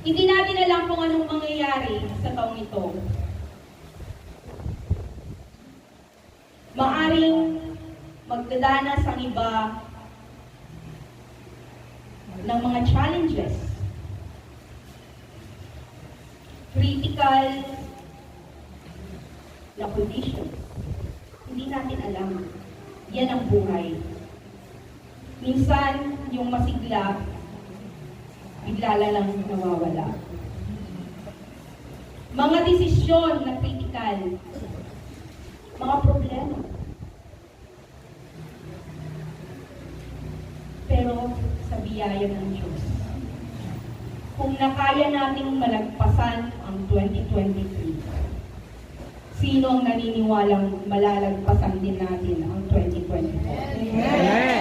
Hindi natin alam kung anong mangyayari sa taong ito. Maaring magdadanas ang iba ng mga challenges, critical na conditions. Hindi natin alam. Yan ang buhay. Minsan, yung masigla, bigla lang nawawala. Mga desisyon na critical, mga problema. Pero sa biyaya ng Diyos, kung nakaya nating malagpasan ang 2023, sino ang naniniwalang malalagpasan din natin ang 2024? Amen.